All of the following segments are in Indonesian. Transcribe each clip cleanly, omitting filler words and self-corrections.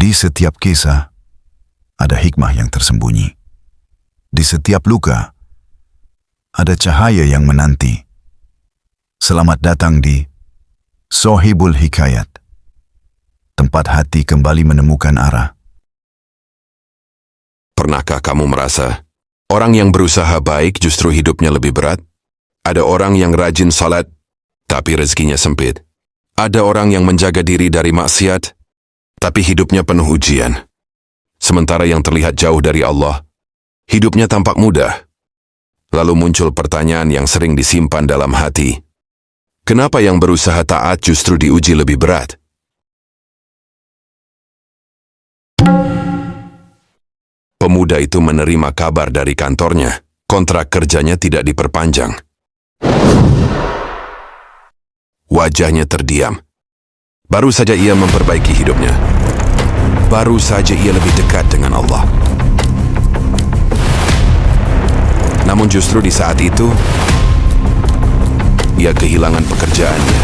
Di setiap kisah, ada hikmah yang tersembunyi. Di setiap luka, ada cahaya yang menanti. Selamat datang di Sohibul Hikayat, tempat hati kembali menemukan arah. Pernahkah kamu merasa, orang yang berusaha baik justru hidupnya lebih berat? Ada orang yang rajin salat, tapi rezekinya sempit. Ada orang yang menjaga diri dari maksiat, tapi hidupnya penuh ujian. Sementara yang terlihat jauh dari Allah, hidupnya tampak mudah. Lalu muncul pertanyaan yang sering disimpan dalam hati. Kenapa yang berusaha taat justru diuji lebih berat? Pemuda itu menerima kabar dari kantornya, kontrak kerjanya tidak diperpanjang. Wajahnya terdiam. Baru saja ia memperbaiki hidupnya. Baru saja ia lebih dekat dengan Allah. Namun justru di saat itu, ia kehilangan pekerjaannya.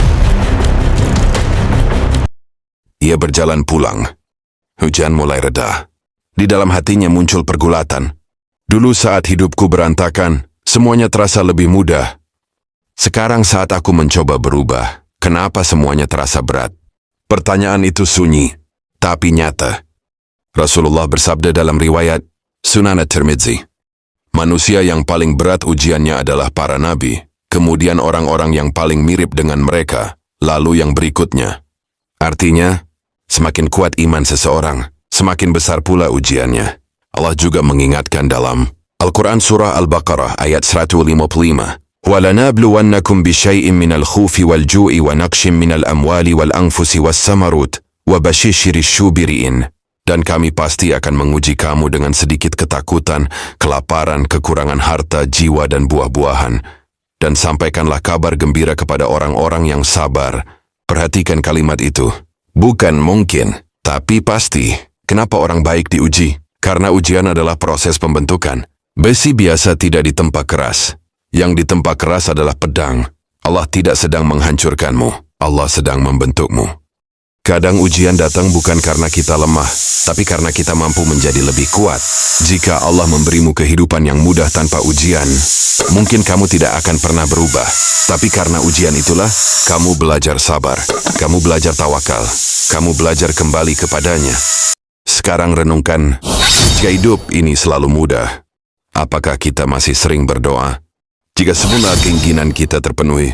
Ia berjalan pulang. Hujan mulai reda. Di dalam hatinya muncul pergulatan. Dulu saat hidupku berantakan, semuanya terasa lebih mudah. Sekarang saat aku mencoba berubah, kenapa semuanya terasa berat? Pertanyaan itu sunyi, tapi nyata. Rasulullah bersabda dalam riwayat Sunan At-Tirmidzi, manusia yang paling berat ujiannya adalah para nabi, kemudian orang-orang yang paling mirip dengan mereka, lalu yang berikutnya. Artinya, semakin kuat iman seseorang, semakin besar pula ujiannya. Allah juga mengingatkan dalam Al-Quran Surah Al-Baqarah ayat 155, وَلَنَابْلُوَنَّكُمْ بِشَيْءٍ مِنَ الْخُوفِ وَالْجُوعِ وَنَقْشٍ مِنَ الْأَمْوَالِ وَالْأَنْفُسِ وَالثَّمَرَاتِ وَبَشِّرِ الصَّابِرِينَ. Dan kami pasti akan menguji kamu dengan sedikit ketakutan, kelaparan, kekurangan harta, jiwa dan buah-buahan. Dan sampaikanlah kabar gembira kepada orang-orang yang sabar. Perhatikan kalimat itu. Bukan mungkin, tapi pasti. Kenapa orang baik diuji? Karena ujian adalah proses pembentukan. Besi biasa tidak ditempa keras. Yang ditempa keras adalah pedang. Allah tidak sedang menghancurkanmu. Allah sedang membentukmu. Kadang ujian datang bukan karena kita lemah, tapi karena kita mampu menjadi lebih kuat. Jika Allah memberimu kehidupan yang mudah tanpa ujian, mungkin kamu tidak akan pernah berubah. Tapi karena ujian itulah, kamu belajar sabar. Kamu belajar tawakal. Kamu belajar kembali kepadanya. Sekarang renungkan, jika hidup ini selalu mudah, apakah kita masih sering berdoa? Jika semua keinginan kita terpenuhi,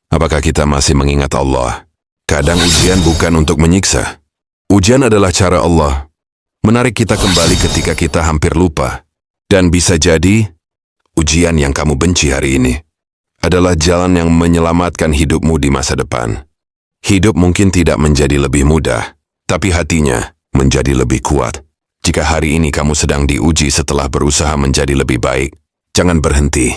apakah kita masih mengingat Allah? Kadang ujian bukan untuk menyiksa. Ujian adalah cara Allah menarik kita kembali ketika kita hampir lupa. Dan bisa jadi, ujian yang kamu benci hari ini adalah jalan yang menyelamatkan hidupmu di masa depan. Hidup mungkin tidak menjadi lebih mudah, tapi hatinya menjadi lebih kuat. Jika hari ini kamu sedang diuji setelah berusaha menjadi lebih baik, jangan berhenti.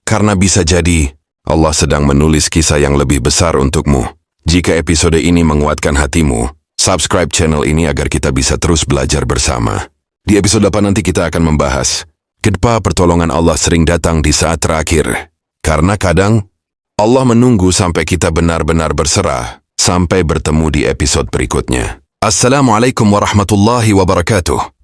Karena bisa jadi, Allah sedang menulis kisah yang lebih besar untukmu. Jika episode ini menguatkan hatimu, subscribe channel ini agar kita bisa terus belajar bersama. Di episode 8 nanti kita akan membahas, kenapa pertolongan Allah sering datang di saat terakhir. Karena kadang, Allah menunggu sampai kita benar-benar berserah, sampai bertemu di episode berikutnya. Assalamualaikum warahmatullahi wabarakatuh.